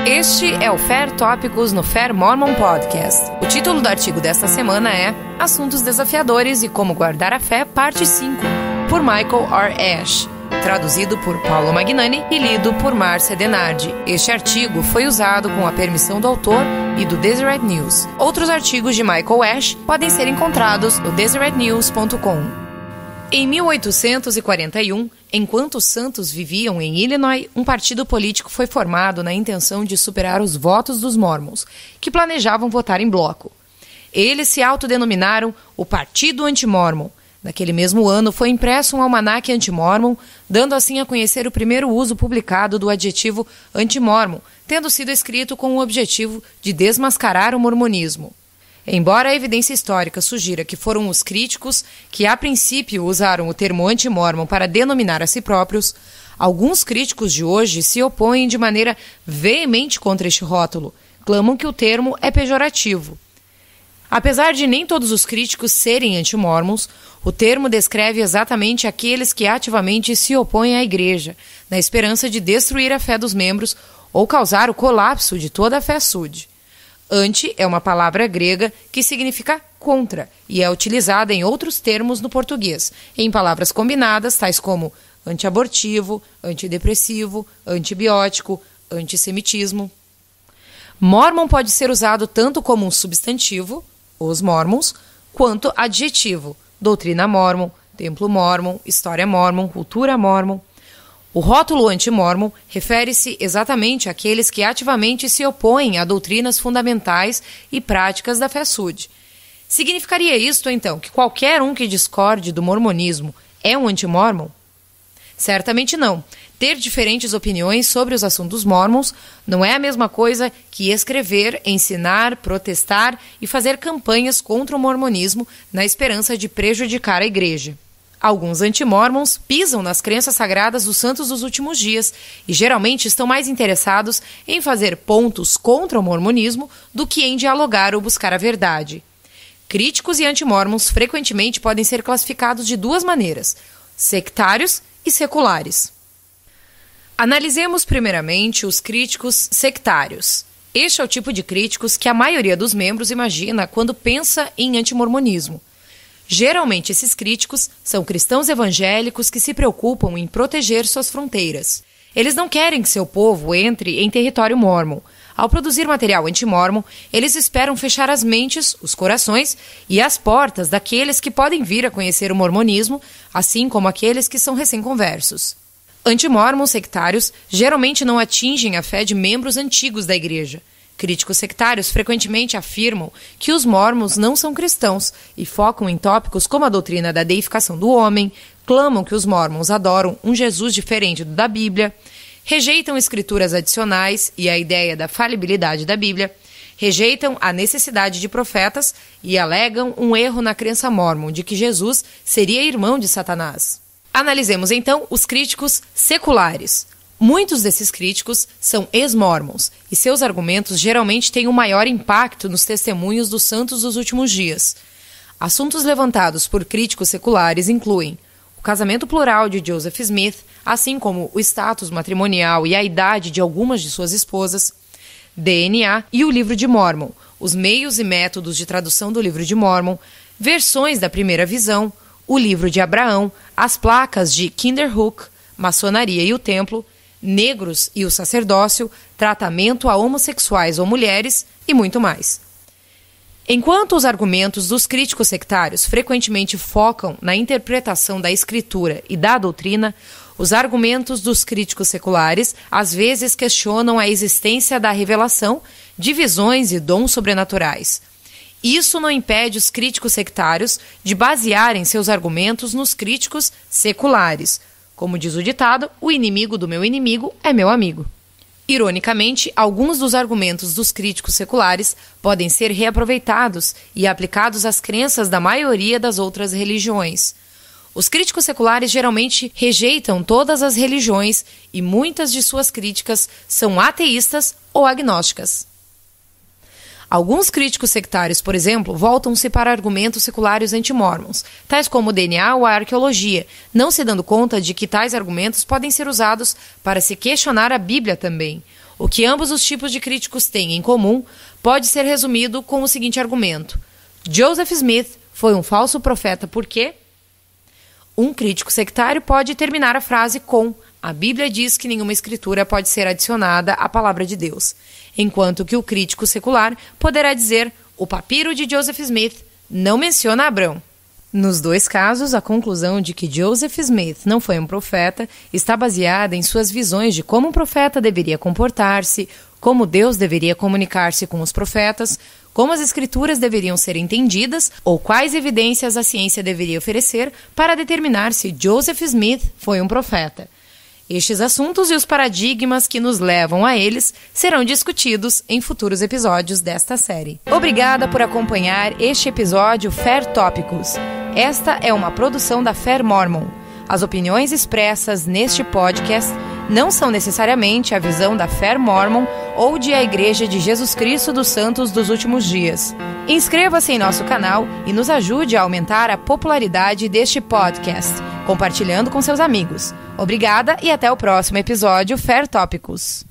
Este é o Fair Tópicos no Fair Mormon Podcast. O título do artigo desta semana é Assuntos Desafiadores e Como Guardar a Fé, parte 5, por Michael R. Ash, traduzido por Paulo Magnani e lido por Márcia Denardi. Este artigo foi usado com a permissão do autor e do Deseret News. Outros artigos de Michael Ash podem ser encontrados no deseretnews.com. Em 1841, enquanto os santos viviam em Illinois, um partido político foi formado na intenção de superar os votos dos Mormons, que planejavam votar em bloco. Eles se autodenominaram o Partido Anti-Mormon. Naquele mesmo ano, foi impresso um almanaque anti-mormon, dando assim a conhecer o primeiro uso publicado do adjetivo anti-mormon, tendo sido escrito com o objetivo de desmascarar o mormonismo. Embora a evidência histórica sugira que foram os críticos que, a princípio, usaram o termo anti-mormon para denominar a si próprios, alguns críticos de hoje se opõem de maneira veemente contra este rótulo, clamam que o termo é pejorativo. Apesar de nem todos os críticos serem anti-mormons, o termo descreve exatamente aqueles que ativamente se opõem à Igreja, na esperança de destruir a fé dos membros ou causar o colapso de toda a fé SUD. Anti é uma palavra grega que significa contra e é utilizada em outros termos no português, em palavras combinadas tais como antiabortivo, antidepressivo, antibiótico, antissemitismo. Mormon pode ser usado tanto como um substantivo, os Mormons, quanto adjetivo, doutrina Mormon, templo Mormon, história Mormon, cultura Mormon. O rótulo anti-mormon refere-se exatamente àqueles que ativamente se opõem a doutrinas fundamentais e práticas da fé SUD. Significaria isto, então, que qualquer um que discorde do mormonismo é um anti-mormon? Certamente não. Ter diferentes opiniões sobre os assuntos mormons não é a mesma coisa que escrever, ensinar, protestar e fazer campanhas contra o mormonismo na esperança de prejudicar a Igreja. Alguns anti-mormons pisam nas crenças sagradas dos santos dos últimos dias e geralmente estão mais interessados em fazer pontos contra o mormonismo do que em dialogar ou buscar a verdade. Críticos e anti-mormons frequentemente podem ser classificados de duas maneiras: sectários e seculares. Analisemos primeiramente os críticos sectários. Este é o tipo de críticos que a maioria dos membros imagina quando pensa em antimormonismo. Geralmente esses críticos são cristãos evangélicos que se preocupam em proteger suas fronteiras. Eles não querem que seu povo entre em território mórmon. Ao produzir material anti-mormon, eles esperam fechar as mentes, os corações e as portas daqueles que podem vir a conhecer o mormonismo, assim como aqueles que são recém-conversos. Anti-mormons sectários geralmente não atingem a fé de membros antigos da Igreja. Críticos sectários frequentemente afirmam que os mormons não são cristãos e focam em tópicos como a doutrina da deificação do homem, clamam que os mormons adoram um Jesus diferente do da Bíblia, rejeitam escrituras adicionais e a ideia da falibilidade da Bíblia, rejeitam a necessidade de profetas e alegam um erro na crença mórmon de que Jesus seria irmão de Satanás. Analisemos então os críticos seculares. Muitos desses críticos são ex-mormons e seus argumentos geralmente têm um maior impacto nos testemunhos dos santos dos últimos dias. Assuntos levantados por críticos seculares incluem o casamento plural de Joseph Smith, assim como o status matrimonial e a idade de algumas de suas esposas, DNA e o Livro de Mórmon, os meios e métodos de tradução do Livro de Mórmon, versões da primeira visão, o Livro de Abraão, as placas de Kinderhook, maçonaria e o templo, negros e o sacerdócio, tratamento a homossexuais ou mulheres e muito mais. Enquanto os argumentos dos críticos sectários frequentemente focam na interpretação da escritura e da doutrina, os argumentos dos críticos seculares às vezes questionam a existência da revelação, de visões e dons sobrenaturais. Isso não impede os críticos sectários de basearem seus argumentos nos críticos seculares. Como diz o ditado, o inimigo do meu inimigo é meu amigo. Ironicamente, alguns dos argumentos dos críticos seculares podem ser reaproveitados e aplicados às crenças da maioria das outras religiões. Os críticos seculares geralmente rejeitam todas as religiões e muitas de suas críticas são ateístas ou agnósticas. Alguns críticos sectários, por exemplo, voltam-se para argumentos seculares anti-mormons, tais como o DNA ou a arqueologia, não se dando conta de que tais argumentos podem ser usados para se questionar a Bíblia também. O que ambos os tipos de críticos têm em comum pode ser resumido com o seguinte argumento: Joseph Smith foi um falso profeta porque... Um crítico sectário pode terminar a frase com: a Bíblia diz que nenhuma escritura pode ser adicionada à palavra de Deus, enquanto que o crítico secular poderá dizer: o papiro de Joseph Smith não menciona Abrão. Nos dois casos, a conclusão de que Joseph Smith não foi um profeta está baseada em suas visões de como um profeta deveria comportar-se, como Deus deveria comunicar-se com os profetas, como as escrituras deveriam ser entendidas ou quais evidências a ciência deveria oferecer para determinar se Joseph Smith foi um profeta. Estes assuntos e os paradigmas que nos levam a eles serão discutidos em futuros episódios desta série. Obrigada por acompanhar este episódio Fair Tópicos. Esta é uma produção da Fair Mormon. As opiniões expressas neste podcast não são necessariamente a visão da Fair Mormon ou de A Igreja de Jesus Cristo dos Santos dos Últimos Dias. Inscreva-se em nosso canal e nos ajude a aumentar a popularidade deste podcast, compartilhando com seus amigos. Obrigada e até o próximo episódio Fair Tópicos.